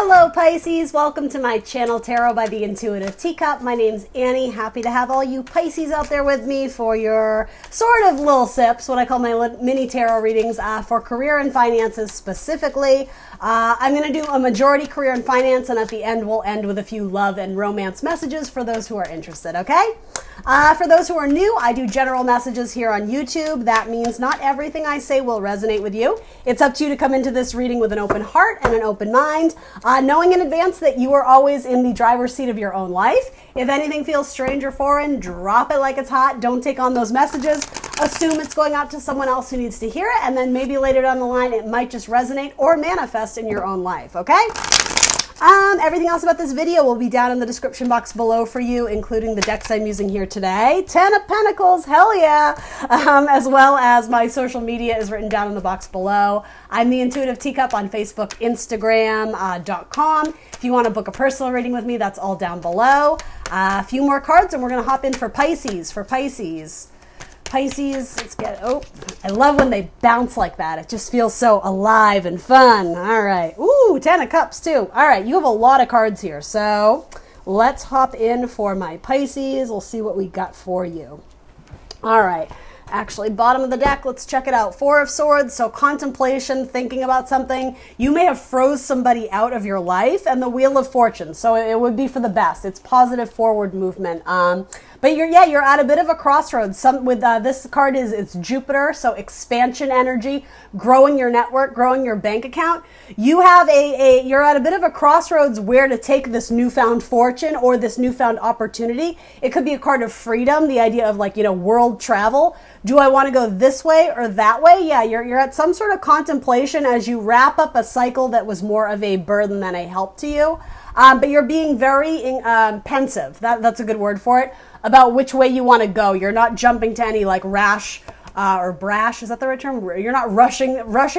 Hello Pisces, welcome to my channel Tarot by the Intuitive Teacup. My name's Annie. Happy to have all you Pisces out there with me for your sort of little sips, what I call my mini tarot readings for career and finances specifically. I'm going to do a majority career and finance, and at the end we'll end with a few love and romance messages for those who are interested, okay? For those who are new, I do general messages here on YouTube. That means not everything I say will resonate with you. It's up to you to come into this reading with an open heart and an open mind, knowing in advance that you are always in the driver's seat of your own life. If anything feels strange or foreign, drop it like it's hot. Don't take on those messages. Assume it's going out to someone else who needs to hear it, and then maybe later down the line it might just resonate or manifest in your own life, okay? Everything else about this video will be down in the description box below for you, including the decks I'm using here today. 10 of Pentacles, hell yeah! As well as my social media is written down in the box below. I'm the Intuitive Teacup on Facebook, Instagram.com. If you want to book a personal reading with me, that's all down below. A few more cards and we're going to hop in for Pisces. Pisces, let's get, I love when they bounce like that. It just feels so alive and fun. All right. Ooh, 10 of Cups too. All right, you have a lot of cards here. So let's hop in for my Pisces. We'll see what we got for you. All right. Actually, bottom of the deck, let's check it out. 4 of Swords, so contemplation, thinking about something. You may have froze somebody out of your life, and the Wheel of Fortune, so it would be for the best. It's positive forward movement. But you're at a bit of a crossroads. This card it's Jupiter, so expansion energy, growing your network, growing your bank account. You have you're at a bit of a crossroads where to take this newfound fortune or this newfound opportunity. It could be a card of freedom, the idea of world travel. Do I want to go this way or that way? Yeah, you're at some sort of contemplation as you wrap up a cycle that was more of a burden than a help to you. But you're being very pensive, that's a good word for it, about which way you want to go. You're not jumping to any rash or brash, is that the right term? You're not rushing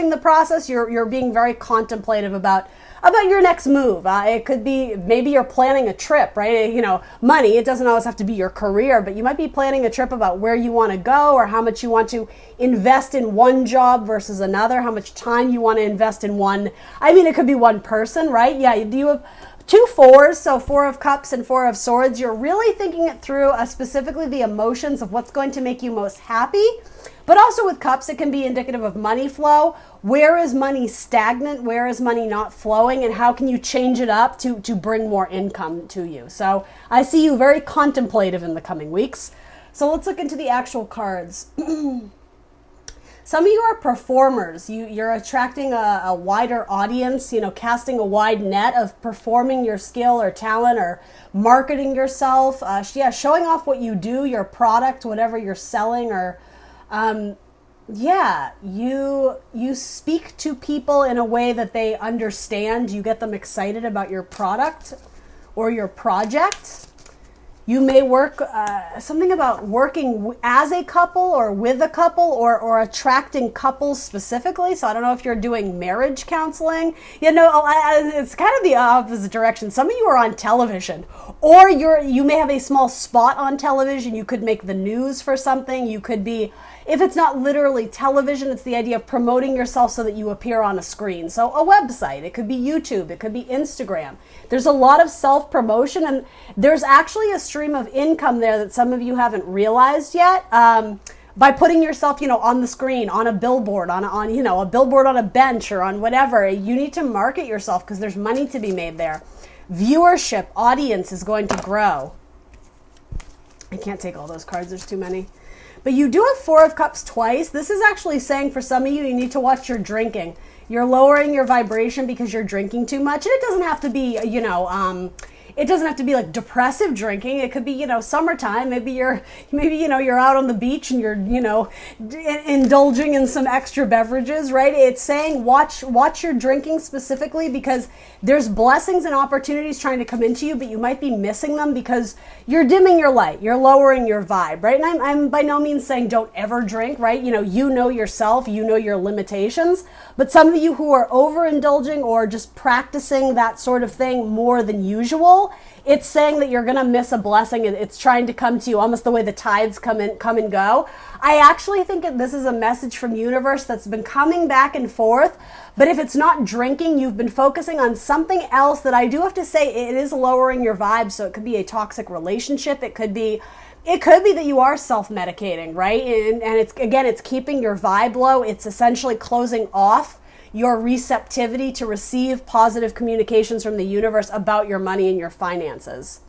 the process. You're being very contemplative about your next move. It could be maybe you're planning a trip, right? Money, it doesn't always have to be your career, but you might be planning a trip about where you want to go or how much you want to invest in one job versus another, how much time you want to invest in one. It could be one person, right? Yeah, you have 2 4s, so 4 of Cups and 4 of Swords. You're really thinking it through, specifically the emotions of what's going to make you most happy. But also with Cups, it can be indicative of money flow. Where is money stagnant? Where is money not flowing? And how can you change it up to bring more income to you? So I see you very contemplative in the coming weeks. So let's look into the actual cards. Some of you are performers. You're attracting a wider audience, casting a wide net of performing your skill or talent or marketing yourself. Showing off what you do, your product, whatever you're selling, or you speak to people in a way that they understand. You get them excited about your product or your project. You may work, something about working as a couple or with a couple or attracting couples specifically. So I don't know if you're doing marriage counseling. It's kind of the opposite direction. Some of you are on television, or you may have a small spot on television. You could make the news for something. You could be, if it's not literally television, it's the idea of promoting yourself so that you appear on a screen. So a website, it could be YouTube, it could be Instagram. There's a lot of self-promotion, and there's actually a stream of income there that some of you haven't realized yet. By putting yourself, on the screen, on a billboard, on a billboard on a bench or on whatever. You need to market yourself because there's money to be made there. Viewership, audience is going to grow. I can't take all those cards, there's too many. But you do have 4 of Cups twice. This is actually saying for some of you, you need to watch your drinking. You're lowering your vibration because you're drinking too much. And it doesn't have to be, it doesn't have to be depressive drinking. It could be, summertime. Maybe you're out on the beach and you're, indulging in some extra beverages, right? It's saying watch your drinking specifically because there's blessings and opportunities trying to come into you, but you might be missing them because you're dimming your light. You're lowering your vibe, right? And I'm by no means saying don't ever drink, right? You know yourself, you know your limitations, but some of you who are overindulging or just practicing that sort of thing more than usual, people, it's saying that you're going to miss a blessing. It's trying to come to you almost the way the tides come and go. I actually think that this is a message from universe that's been coming back and forth. But if it's not drinking, you've been focusing on something else that I do have to say it is lowering your vibe. So it could be a toxic relationship. It could be that you are self-medicating, right? And it's keeping your vibe low. It's essentially closing off your receptivity to receive positive communications from the universe about your money and your finances.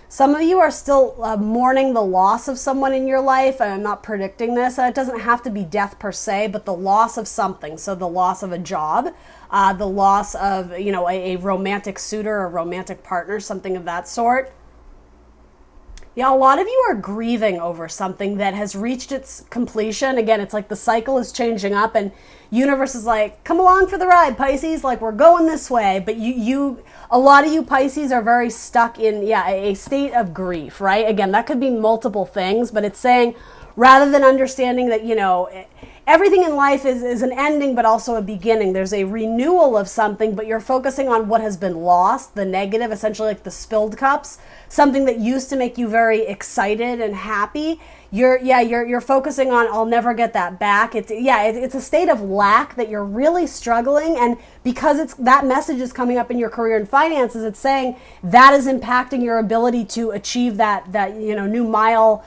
Some of you are still mourning the loss of someone in your life. I'm not predicting this. It doesn't have to be death per se, but the loss of something. So the loss of a job, the loss of, a romantic suitor, a romantic partner, something of that sort. Yeah, a lot of you are grieving over something that has reached its completion. Again, it's like the cycle is changing up and universe is like, come along for the ride, Pisces. Like, we're going this way. But a lot of you Pisces are very stuck in, a state of grief, right? Again, that could be multiple things, but it's saying rather than understanding that, everything in life is an ending, but also a beginning. There's a renewal of something, but you're focusing on what has been lost, the negative, essentially like the spilled cups, something that used to make you very excited and happy. You're focusing on, I'll never get that back. It's a state of lack that you're really struggling. And because that message is coming up in your career and finances, it's saying that is impacting your ability to achieve that new milestone?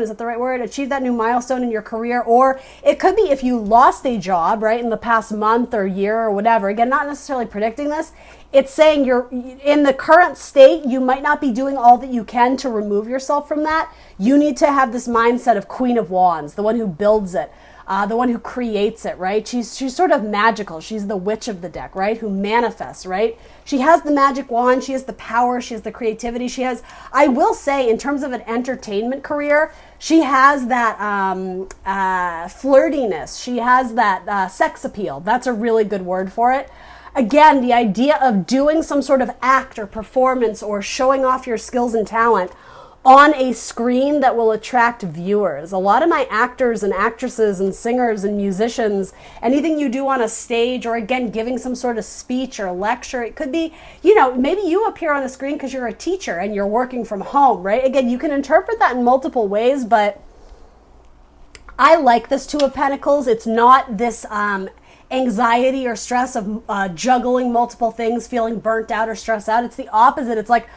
Is that the right word? Achieve that new milestone in your career. Or it could be if you lost a job, right, in the past month or year or whatever. Again, not necessarily predicting this. It's saying you're in the current state, you might not be doing all that you can to remove yourself from that. You need to have this mindset of Queen of Wands, the one who builds it. The one who creates it, right? She's sort of magical. She's the witch of the deck, right? Who manifests, right? She has the magic wand. She has the power. She has the creativity. She has, I will say, in terms of an entertainment career, she has that flirtiness. She has that sex appeal. That's a really good word for it. Again, the idea of doing some sort of act or performance or showing off your skills and talent on a screen that will attract viewers. A lot of my actors and actresses and singers and musicians, anything you do on a stage or again, giving some sort of speech or lecture, it could be, maybe you appear on a screen because you're a teacher and you're working from home, right? Again, you can interpret that in multiple ways, but I like this Two of Pentacles. It's not this anxiety or stress of juggling multiple things, feeling burnt out or stressed out. It's the opposite. It's like,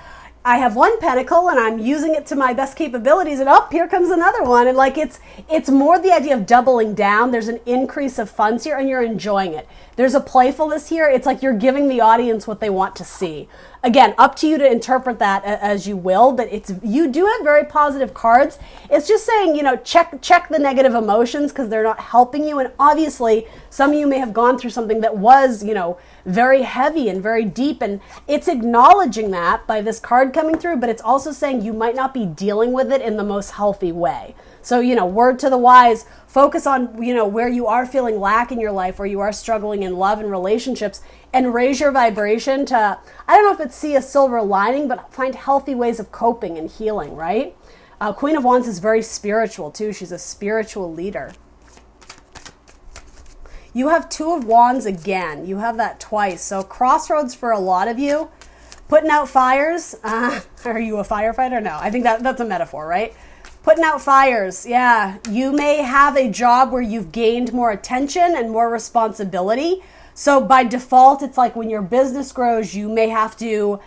I have one pentacle and I'm using it to my best capabilities and here comes another one. And like, it's more the idea of doubling down. There's an increase of funds here and you're enjoying it. There's a playfulness here. It's like you're giving the audience what they want to see. Again, up to you to interpret that as you will, but you do have very positive cards. It's just saying, check the negative emotions because they're not helping you. And obviously some of you may have gone through something that was, very heavy and very deep. And it's acknowledging that by this card coming through, but it's also saying you might not be dealing with it in the most healthy way. So, word to the wise, focus on, where you are feeling lack in your life, where you are struggling in love and relationships, and raise your vibration to, I don't know if it's see a silver lining, but find healthy ways of coping and healing, right? Queen of Wands is very spiritual too. She's a spiritual leader. You have Two of Wands again. You have that twice. So crossroads for a lot of you. Putting out fires. Are you a firefighter? No, I think that's a metaphor, right? Putting out fires. Yeah. You may have a job where you've gained more attention and more responsibility. So by default, it's like when your business grows, you may have to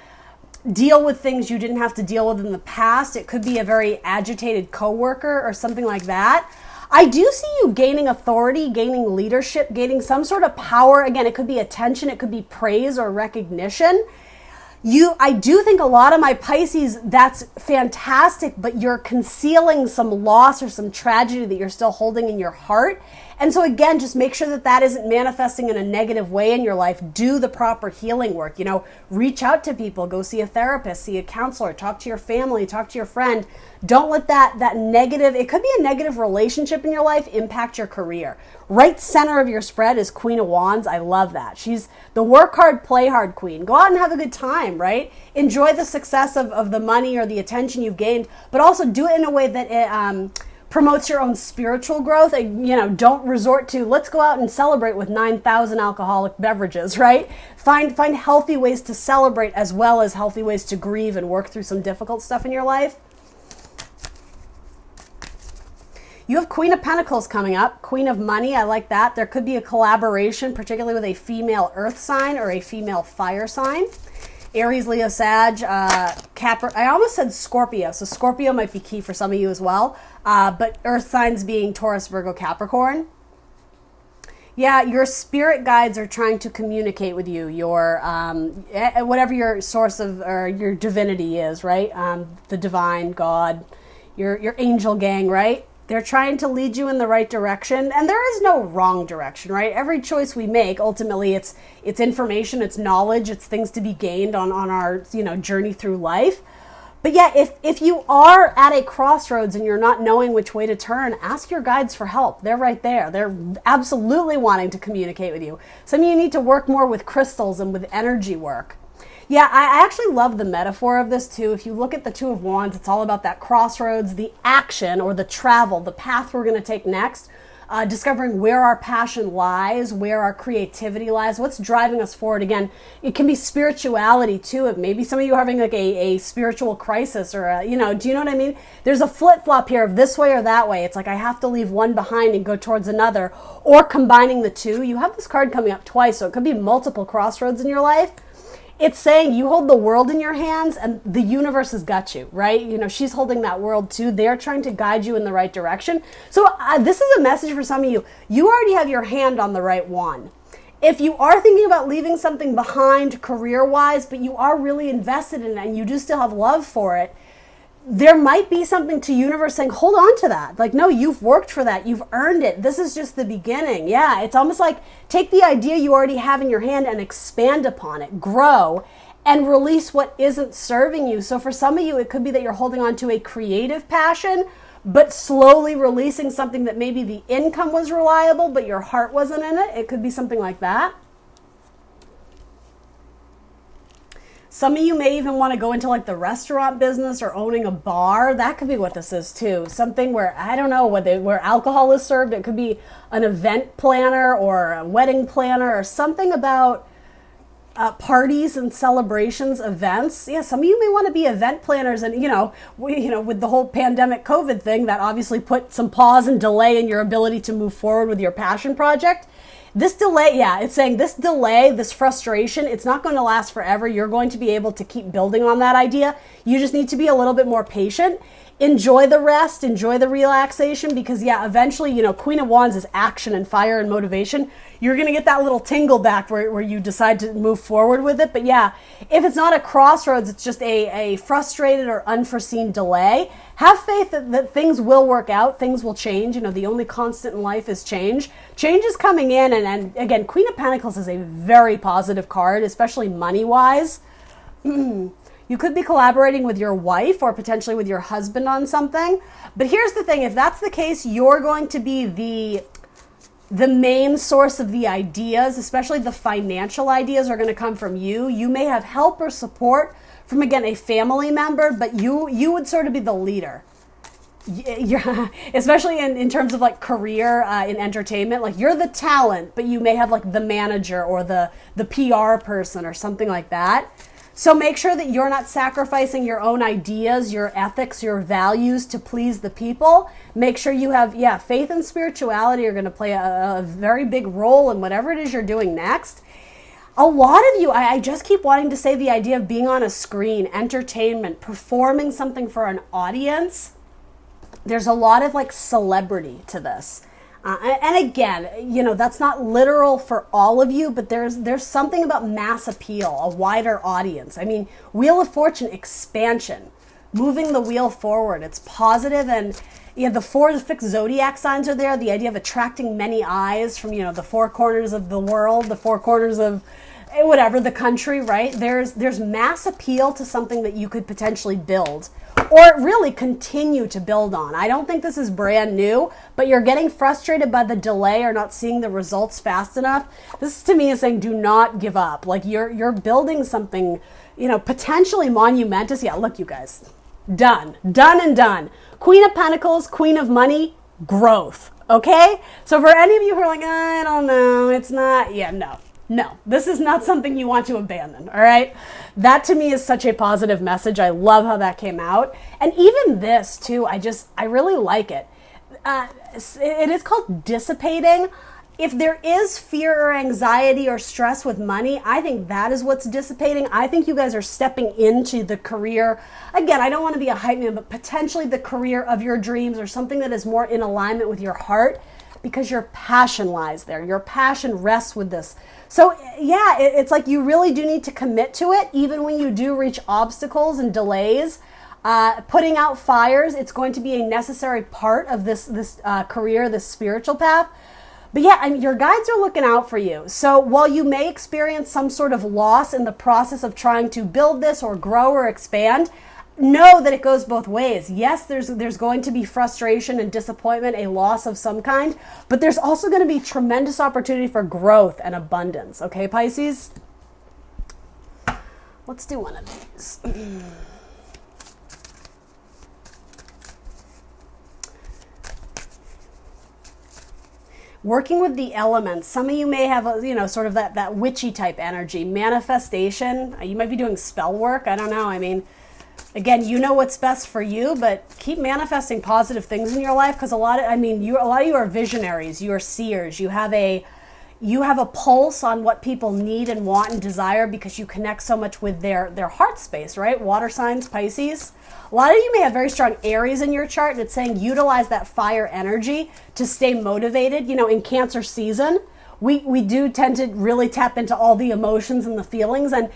deal with things you didn't have to deal with in the past. It could be a very agitated coworker or something like that. I do see you gaining authority, gaining leadership, gaining some sort of power. Again, it could be attention, it could be praise or recognition. I do think a lot of my Pisces, that's fantastic, but you're concealing some loss or some tragedy that you're still holding in your heart. And so again, just make sure that isn't manifesting in a negative way in your life. Do the proper healing work, reach out to people, go see a therapist, see a counselor, talk to your family, talk to your friend. Don't let that negative, it could be a negative relationship in your life, impact your career. Right center of your spread is Queen of Wands. I love that. She's the work hard, play hard queen. Go out and have a good time, right? Enjoy the success of the money or the attention you've gained, but also do it in a way that it promotes your own spiritual growth. Don't resort to, let's go out and celebrate with 9,000 alcoholic beverages, right? Find healthy ways to celebrate as well as healthy ways to grieve and work through some difficult stuff in your life. You have Queen of Pentacles coming up, Queen of Money. I like that. There could be a collaboration, particularly with a female earth sign or a female fire sign. Aries, Leo, Sag, Capricorn. I almost said Scorpio, so Scorpio might be key for some of you as well. But earth signs being Taurus, Virgo, Capricorn. Yeah, your spirit guides are trying to communicate with you. Your whatever your source of or your divinity is, right? The divine, God, your angel gang, right? They're trying to lead you in the right direction, and there is no wrong direction, right? Every choice we make, ultimately, it's information, it's knowledge, it's things to be gained on our journey through life. But yeah, if you are at a crossroads and you're not knowing which way to turn, ask your guides for help. They're right there. They're absolutely wanting to communicate with you. Some of you need to work more with crystals and with energy work. Yeah, I actually love the metaphor of this too. If you look at the Two of Wands, it's all about that crossroads, the action or the travel, the path we're going to take next, discovering where our passion lies, where our creativity lies, what's driving us forward. Again, it can be spirituality too. Maybe some of you are having like a spiritual crisis or, do you know what I mean? There's a flip-flop here of this way or that way. It's like I have to leave one behind and go towards another, or combining the two. You have this card coming up twice, so it could be multiple crossroads in your life. It's saying you hold the world in your hands and the universe has got you, right? She's holding that world too. They're trying to guide you in the right direction. So this is a message for some of you. You already have your hand on the right one. If you are thinking about leaving something behind career-wise, but you are really invested in it and you do still have love for it, there might be something to universe saying, hold on to that. Like, no, you've worked for that. You've earned it. This is just the beginning. Yeah, it's almost like take the idea you already have in your hand and expand upon it, grow, and release what isn't serving you. So for some of you, it could be that you're holding on to a creative passion, but slowly releasing something that maybe the income was reliable, but your heart wasn't in it. It could be something like that. Some of you may even want to go into like the restaurant business or owning a bar. That could be what this is too. Something where, I don't know, where alcohol is served. It could be an event planner or a wedding planner or something about parties and celebrations, events. Yeah, some of you may want to be event planners, and with the whole pandemic COVID thing, that obviously put some pause and delay in your ability to move forward with your passion project. This delay, it's saying this delay, this frustration, it's not going to last forever. You're going to be able to keep building on that idea. You just need to be a little bit more patient. Enjoy the rest, enjoy the relaxation, because eventually, Queen of Wands is action and fire and motivation. You're going to get that little tingle back where you decide to move forward with it. But if it's not a crossroads, it's just a frustrated or unforeseen delay. Have faith that things will work out, things will change. The only constant in life is change. Change is coming in, and again, Queen of Pentacles is a very positive card, especially money-wise. You could be collaborating with your wife or potentially with your husband on something. But here's the thing, if that's the case, you're going to be the main source of the ideas, especially the financial ideas are going to come from you. You may have help or support from, again, a family member, but you would sort of be the leader. Especially in terms of like career in entertainment, like you're the talent, but you may have like the manager or the PR person or something like that. So make sure that you're not sacrificing your own ideas, your ethics, your values to please the people. Make sure you have, faith and spirituality are going to play a very big role in whatever it is you're doing next. A lot of you, I just keep wanting to say the idea of being on a screen, entertainment, performing something for an audience. There's a lot of like celebrity to this. And again, that's not literal for all of you, but there's something about mass appeal, a wider audience. I mean, Wheel of Fortune expansion, moving the wheel forward. It's positive, and the 4 fixed zodiac signs are there. The idea of attracting many eyes from, the 4 corners of the world, the 4 corners of whatever, the country, right? There's mass appeal to something that you could potentially build or really continue to build on. I don't think this is brand new, but you're getting frustrated by the delay or not seeing the results fast enough. This to me is saying do not give up. Like you're building something, potentially monumentous. Yeah, look, you guys. Done. Done and done. Queen of Pentacles, Queen of Money, growth. Okay? So for any of you who are like, I don't know, it's not, yeah, no. No, this is not something you want to abandon, all right? That to me is such a positive message. I love how that came out. And even this too, I really like it. It is called dissipating. If there is fear or anxiety or stress with money, I think that is what's dissipating. I think you guys are stepping into the career. Again, I don't want to be a hype man, but potentially the career of your dreams or something that is more in alignment with your heart, because your passion lies there. Your passion rests with this. So yeah, it's like you really do need to commit to it, even when you do reach obstacles and delays. Putting out fires, it's going to be a necessary part of this career, this spiritual path. But yeah, I mean, your guides are looking out for you. So while you may experience some sort of loss in the process of trying to build this or grow or expand, know that it goes both ways. Yes, there's going to be frustration and disappointment, a loss of some kind, but there's also going to be tremendous opportunity for growth and abundance. Okay, Pisces? Let's do one of these. Working with the elements, some of you may have, sort of that witchy type energy, manifestation. You might be doing spell work. I don't know. I mean, again, you know what's best for you, but keep manifesting positive things in your life, because a lot of you are visionaries. You are seers. You have a pulse on what people need and want and desire, because you connect so much with their heart space, right? Water signs, Pisces. A lot of you may have very strong Aries in your chart, and it's saying utilize that fire energy to stay motivated. In Cancer season, we do tend to really tap into all the emotions and the feelings, and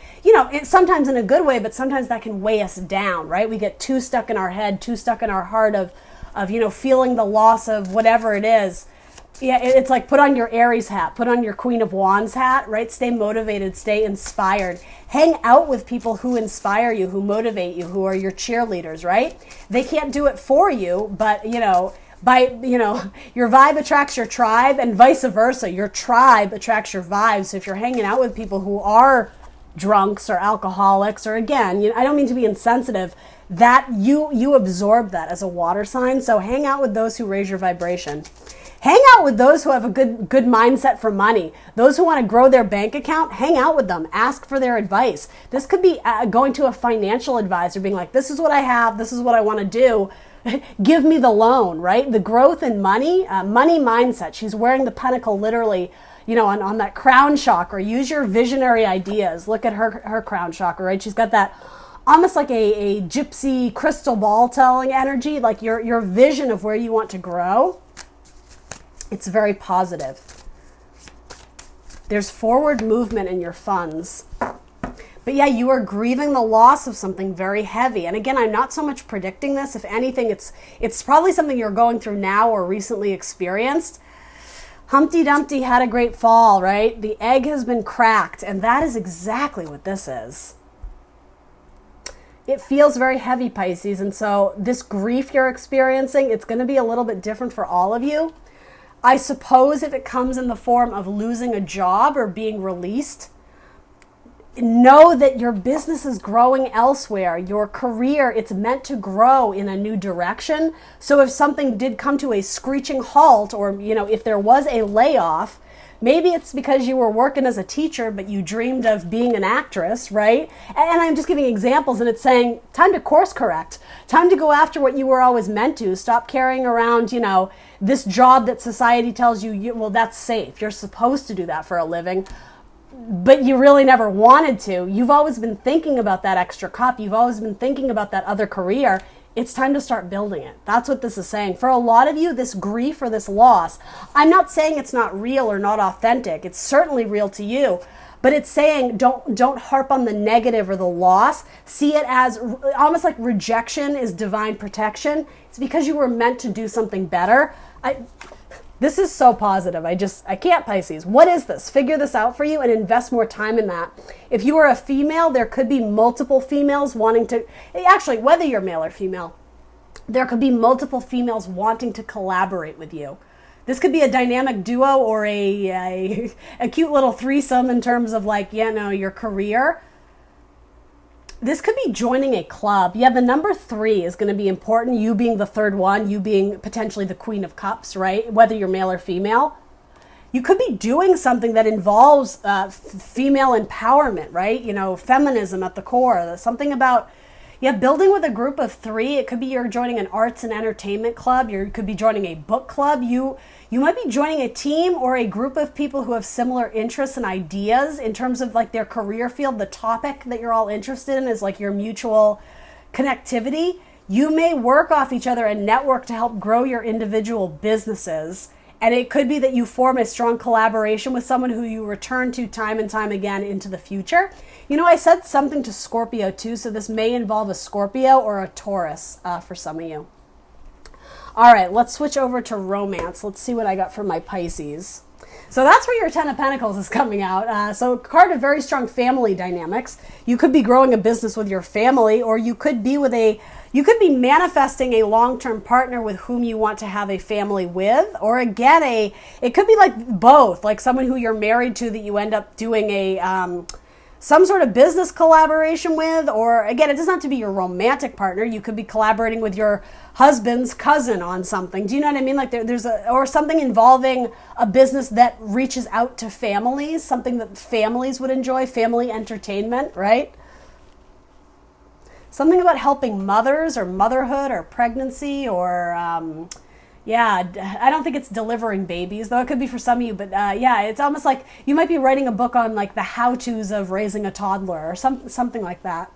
sometimes in a good way, but sometimes that can weigh us down, right? We get too stuck in our head, too stuck in our heart of feeling the loss of whatever it is. Yeah, it's like put on your Aries hat, put on your Queen of Wands hat, right? Stay motivated, stay inspired. Hang out with people who inspire you, who motivate you, who are your cheerleaders, right? They can't do it for you, but your vibe attracts your tribe, and vice versa. Your tribe attracts your vibe. So if you're hanging out with people who are drunks or alcoholics, or again, I don't mean to be insensitive, that you absorb that as a water sign. So hang out with those who raise your vibration. Hang out with those who have a good mindset for money. Those who want to grow their bank account, hang out with them. Ask for their advice. This could be going to a financial advisor, being like, this is what I have, this is what I want to do. Give me the loan, right? The growth in money mindset. She's wearing the pentacle literally, on that crown chakra. Use your visionary ideas. Look at her crown chakra, right? She's got that almost like a gypsy crystal ball telling energy, like your vision of where you want to grow. It's very positive. There's forward movement in your funds. But yeah, you are grieving the loss of something very heavy. And again, I'm not so much predicting this. If anything, it's probably something you're going through now or recently experienced. Humpty Dumpty had a great fall, right? The egg has been cracked, and that is exactly what this is. It feels very heavy, Pisces, and so this grief you're experiencing, it's going to be a little bit different for all of you. I suppose if it comes in the form of losing a job or being released, know that your business is growing elsewhere. Your career, it's meant to grow in a new direction. So if something did come to a screeching halt, or if there was a layoff, maybe it's because you were working as a teacher, but you dreamed of being an actress, right? And I'm just giving examples, and it's saying, time to course correct. Time to go after what you were always meant to. Stop carrying around, this job that society tells you, well, that's safe. You're supposed to do that for a living, but you really never wanted to. You've always been thinking about that extra cup. You've always been thinking about that other career. It's time to start building it. That's what this is saying. For a lot of you, this grief or this loss, I'm not saying it's not real or not authentic. It's certainly real to you. But it's saying don't harp on the negative or the loss. See it as almost like rejection is divine protection. It's because you were meant to do something better. This is so positive. I can't, Pisces. What is this? Figure this out for you and invest more time in that. If you are a female, there could be multiple females wanting to, actually, whether you're male or female, there could be multiple females wanting to collaborate with you. This could be a dynamic duo or a cute little threesome in terms of your career. This could be joining a club. Yeah, the number 3 is going to be important. You being the third one, you being potentially the Queen of Cups, right? Whether you're male or female. You could be doing something that involves female empowerment, right? You know, feminism at the core. Something about, yeah, building with a group of 3. It could be you're joining an arts and entertainment club. You could be joining a book club. You might be joining a team or a group of people who have similar interests and ideas in terms of like their career field. The topic that you're all interested in is like your mutual connectivity. You may work off each other and network to help grow your individual businesses. And it could be that you form a strong collaboration with someone who you return to time and time again into the future. You know, I said something to Scorpio too, so this may involve a Scorpio or a Taurus for some of you. All right, let's switch over to romance. Let's see what I got for my Pisces. So that's where your 10 of Pentacles is coming out. So a card of very strong family dynamics. You could be growing a business with your family, or you could be manifesting a long-term partner with whom you want to have a family with, or again, it could be like both, like someone who you're married to that you end up doing some sort of business collaboration with, or again, it doesn't have to be your romantic partner. You could be collaborating with your husband's cousin on something. Do you know what I mean? Like or something involving a business that reaches out to families, something that families would enjoy, family entertainment, right? Something about helping mothers or motherhood or pregnancy or, I don't think it's delivering babies, though it could be for some of you, but it's almost like you might be writing a book on like the how-tos of raising a toddler or something like that.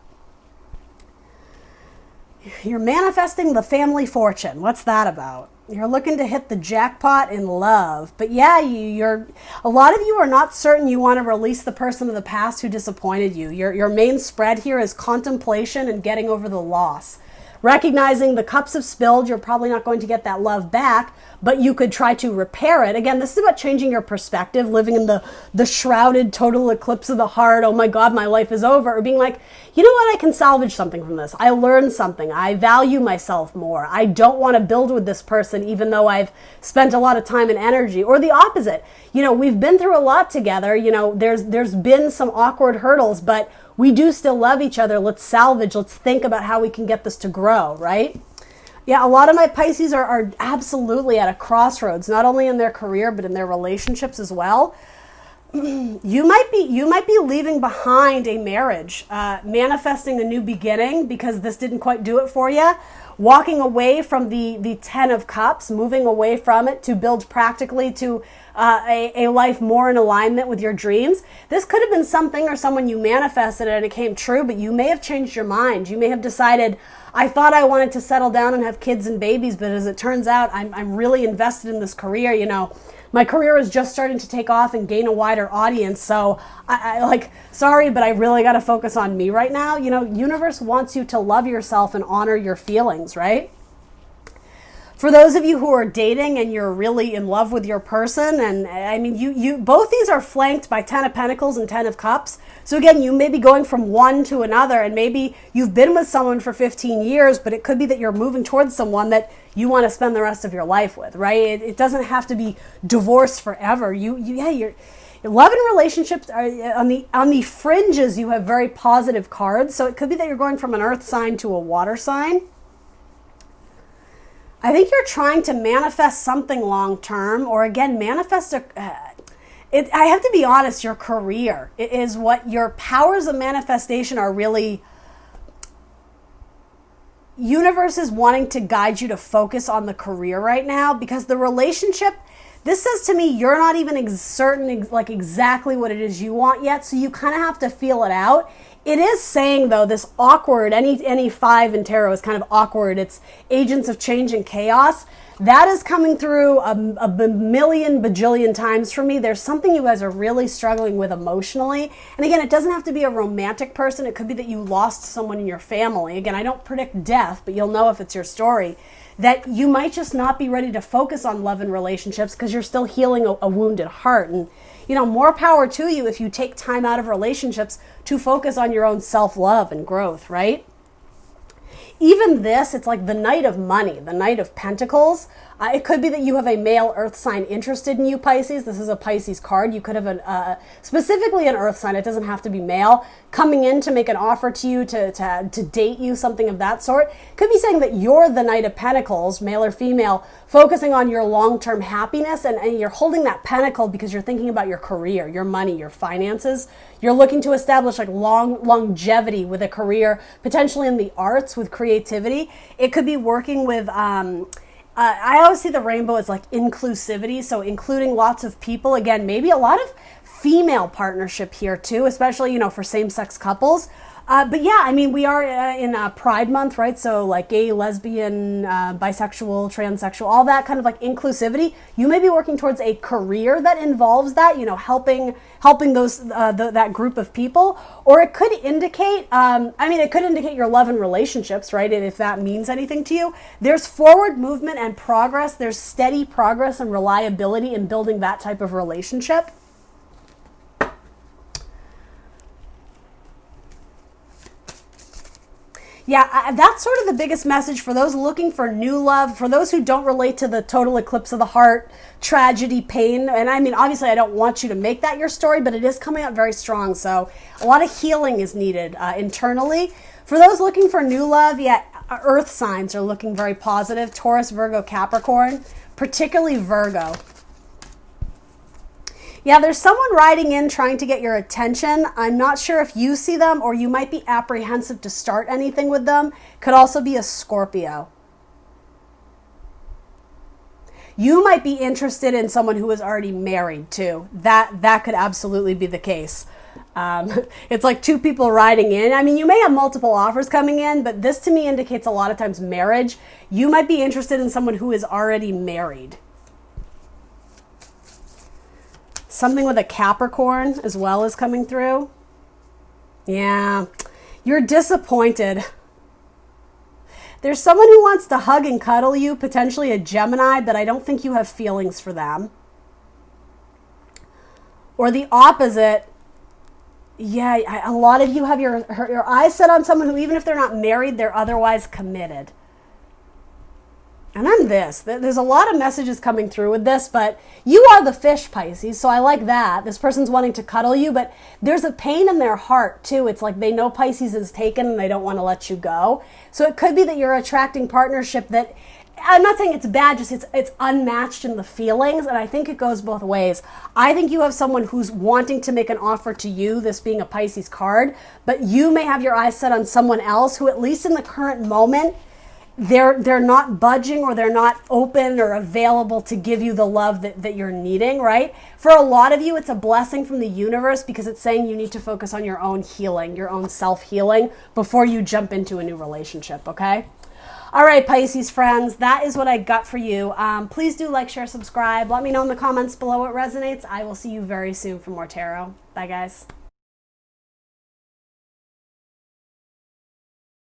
You're manifesting the family fortune. What's that about? You're looking to hit the jackpot in love. But yeah, a lot of you are not certain you want to release the person of the past who disappointed you. Your main spread here is contemplation and getting over the loss. Recognizing the cups have spilled, you're probably not going to get that love back, but you could try to repair it. Again, this is about changing your perspective, living in the shrouded total eclipse of the heart, oh my God, my life is over, or being like, you know what, I can salvage something from this. I learned something. I value myself more. I don't want to build with this person even though I've spent a lot of time and energy. Or the opposite. You know, we've been through a lot together. You know, there's been some awkward hurdles, but we do still love each other. Let's salvage. Let's think about how we can get this to grow, right? Yeah, a lot of my Pisces are absolutely at a crossroads, not only in their career, but in their relationships as well. You might be leaving behind a marriage, manifesting a new beginning because this didn't quite do it for you. Walking away from the 10 of Cups, moving away from it to build practically to a life more in alignment with your dreams. This could have been something or someone you manifested and it came true, but you may have changed your mind. You may have decided, I thought I wanted to settle down and have kids and babies, but as it turns out, I'm really invested in this career. You know, my career is just starting to take off and gain a wider audience. So sorry, but I really got to focus on me right now. You know, universe wants you to love yourself and honor your feelings, right? For those of you who are dating and you're really in love with your person, and I mean, you both these are flanked by 10 of Pentacles and 10 of Cups. So again, you may be going from one to another, and maybe you've been with someone for 15 years, but it could be that you're moving towards someone that you want to spend the rest of your life with, right? It doesn't have to be divorce forever. Your love and relationships are on the fringes. You have very positive cards, so it could be that you're going from an earth sign to a water sign. I think you're trying to manifest something long-term, or again, manifest I have to be honest, your career is what your powers of manifestation are really. Universe is wanting to guide you to focus on the career right now, because the relationship, this says to me, you're not even certain like exactly what it is you want yet, so you kind of have to feel it out. It is saying, though, this awkward, any 5 in tarot is kind of awkward. It's agents of change and chaos. That is coming through a million bajillion times for me. There's something you guys are really struggling with emotionally. And again, it doesn't have to be a romantic person. It could be that you lost someone in your family. Again, I don't predict death, but you'll know if it's your story. That you might just not be ready to focus on love and relationships because you're still healing a wounded heart. And you know, more power to you if you take time out of relationships to focus on your own self-love and growth, right? even this, it's like the Knight of Money, the Knight of Pentacles. It could be that you have a male earth sign interested in you, Pisces. This is a Pisces card. You could have specifically an earth sign. It doesn't have to be male, coming in to make an offer to you, to date you, something of that sort. Could be saying that you're the Knight of Pentacles, male or female, focusing on your long-term happiness, and you're holding that pentacle because you're thinking about your career, your money, your finances. You're looking to establish like longevity with a career, potentially in the arts with creativity. It could be working with, I always see the rainbow as like inclusivity, so including lots of people. Again, maybe a lot of female partnership here too, especially, for same-sex couples. But yeah, I mean, we are in Pride Month, right? So like gay, lesbian, bisexual, transsexual, all that kind of like inclusivity. You may be working towards a career that involves that, helping those that group of people. Or it could indicate, it could indicate your love and relationships, right? And if that means anything to you, there's forward movement and progress. There's steady progress and reliability in building that type of relationship. Yeah, that's sort of the biggest message for those looking for new love, for those who don't relate to the total eclipse of the heart, tragedy, pain. And I mean, obviously, I don't want you to make that your story, but it is coming out very strong. So a lot of healing is needed internally. For those looking for new love, yeah, earth signs are looking very positive. Taurus, Virgo, Capricorn, particularly Virgo. Yeah, there's someone riding in trying to get your attention. I'm not sure if you see them, or you might be apprehensive to start anything with them. Could also be a Scorpio. You might be interested in someone who is already married too. That could absolutely be the case. It's like two people riding in. I mean, you may have multiple offers coming in, but this to me indicates a lot of times marriage. You might be interested in someone who is already married. Something with a Capricorn as well is coming through. Yeah, you're disappointed. There's someone who wants to hug and cuddle you, potentially a Gemini, but I don't think you have feelings for them. Or the opposite. Yeah, a lot of you have your eyes set on someone who, even if they're not married, they're otherwise committed. And then there's a lot of messages coming through with this, but you are the fish, Pisces, so I like that. This person's wanting to cuddle you, but there's a pain in their heart too. It's like they know Pisces is taken and they don't want to let you go. So it could be that you're attracting partnership that, I'm not saying it's bad, just it's unmatched in the feelings, and I think it goes both ways. I think you have someone who's wanting to make an offer to you, this being a Pisces card, but you may have your eyes set on someone else who, at least in the current moment, they're not budging, or they're not open or available to give you the love that you're needing, right? For a lot of you, it's a blessing from the universe, because it's saying you need to focus on your own healing, your own self-healing before you jump into a new relationship, okay? All right, Pisces friends, that is what I got for you. Please do like, share, subscribe. Let me know in the comments below what resonates. I will see you very soon for more tarot. Bye, guys.